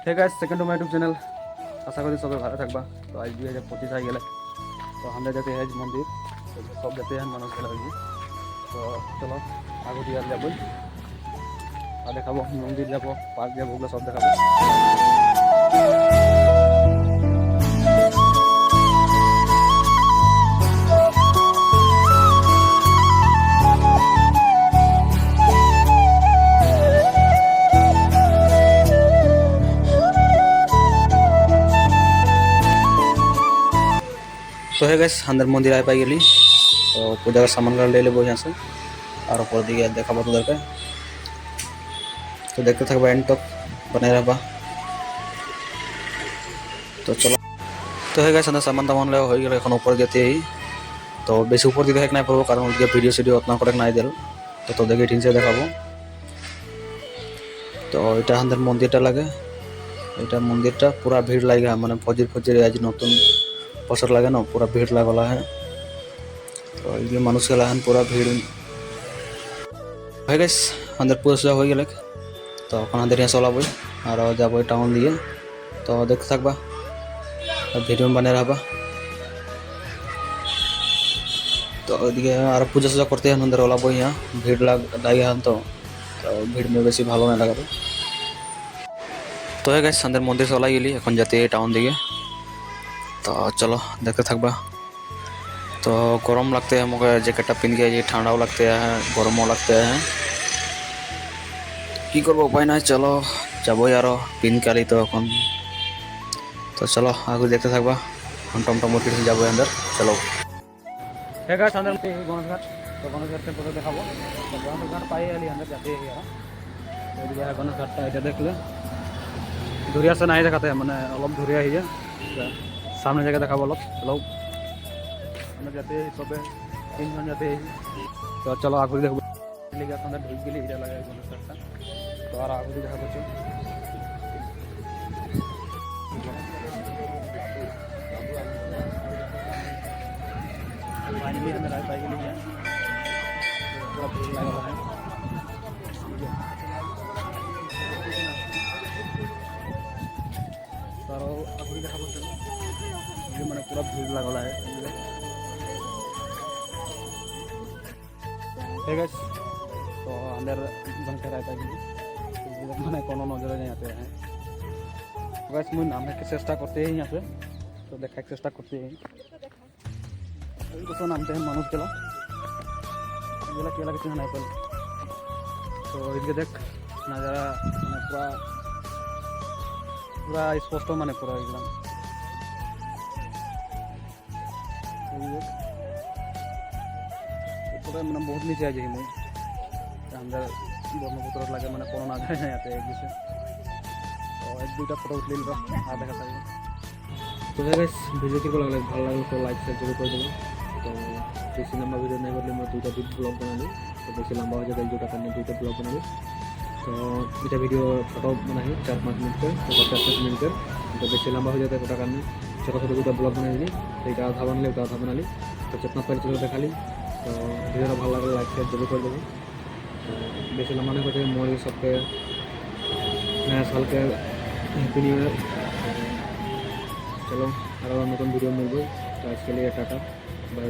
ঠিক আছে, second to my YouTube channel. আশা করি সবাই ভালো থাকবা। তো আজ 2025 আই গেলে, তো আমরা যেতে হেজ মন্দির, সব যেতে হেন মানুষ গেলে হয়েছে। তো চলো আগে দিয়ে যাবো আর দেখাবো, মন্দির যাবো, পার্ক যাবো, ওগুলো সব দেখাবো। तो है गैस अंदर मंदिर आ पाई गली। तो पूजा का सामान ले लेबो यहाँ से और ऊपर दिखे देखा तो उधर के। तो देखते थकबा एंड तक बने रहबा। तो चलो, तो है गैस अंदर सामान तामान ले हो गए, এখন ऊपर যেতে ही। तो বেশি উপর দিকে দেখ নাই পারবো, কারণ ওদিকে ভিডিও সিডিও অতনা করে নাই দিল। তো তোদেরকে ঠিক से দেখাবো। তো এটা আমাদের মন্দিরটা লাগে, এটা মন্দিরটা পুরা ভিড় লাগে, মানে ফজির ফজির আজ নতুন বছর লাগে না, পুরা ভিড় লাগলা है। तो ये মানুষ গেলা হন পুরা ভিড় হয়ে গেছে। আমাদের পূজা হয়ে গেলে তো এখন আমাদের यहाँ চলাবই আর যাবো টাউন দিয়ে। তো দেখতে থাকবা, ভিডিও বানিয়ে রাখবা। तो ওইদিকে আর পূজা সূজা করতে हैं अंदर ওলাবো, यहाँ ভিড় লাগে হন। তো ভিড় में বেশি ভালো না লাগাবে। তো है गैस अंदर मंदिर चला गली, এখন যাতে টাউন দিকে। तो चलो देखते थकबा। तो गरम लगते हैं मुझे, जैकेट पिन के, ये ठंडाও लगते हैं, गरमও लगते हैं। কি করবো, উপায় নাই। চলো যাবো আরো পিন কালি তো এখন। তো চলো আগে দেখতে থাকবা, এখন টমটম মার্কেট যাবো अंदर। চলো ঠিক আছে, अंदर गणेश घाट। तो गणेश घाट से फोटो देखाबो। तो गणेश घाट पाई आली अंदर जाते ही यार। तो ये गणेश घाटটা এটা দেখলে ধুরিয়া से नहीं দেখাতে, মানে অলপ ধুরিয়া ही है सामने जगह देखाबो অলপ। চলো আমরা যাতে সবে তিনজন যাতে। তো চলো আগে দেখবো লিগে আমরা ঢুক গেলি, এটা লাগে গণেশ ঘাটটা। তো আর আগে দেখা করছো फाइनली अंदर आ पाई गली है। पूरा भीड़ लगा हुआ है। तो आगे देखा करছো ये মানে पूरा भीड़ लगा है। ठीक है, तो अंदर घंटे रहता है मैंने कोनो नजर नहीं आते हैं। बस मुझे नाम के चेष्टा करते हैं यहाँ पे। तो देखा चेष्टा करते हैं तो नामते हैं मानुष केला केला केला कितना नहीं पल। तो इनके देख नज़ारा मैंने पूरा पूरा स्पष्ट, मैंने पूरा एकदम पूरा मैंने बहुत नीचे आ जाए मुझे अंदर ब्रह्मपुत्र लगे, मैंने कोनो नजर नहीं आते एक दूसरे। तो एक दुटा फोटो उठल आ देखा था। तो भिडियो को लगल भल लगे तो लाइक शेयर जरूर कर देव। तो बेसि लम्बा भिडियो नहीं करले मैं दुटा ब्लॉग बनाली। तो बेसि लम्बा हो जाए दुटा करने दुटा ब्लॉग बनाली। तो दुटा भिडियो फोटो बनाई 4-5 मिनट कर, तो 50 मिनट कर। तो बेसि लम्बा हो जाता है करने छोटा छोटा दुटा ब्लॉग बना दी। तो ये आधा बनाली उटा आधा बनाली। तो जितना पारी चलो देखाली। तो भिडियो भल लगे लाइक शेयर जरूर कर देव। तो बेसि लम्बा नहीं करते मोर सबके नया साल के हैप्पी न्यू ईयर। चलो और नतून भिडियो मिलबो। तो आज के लिए टाटा।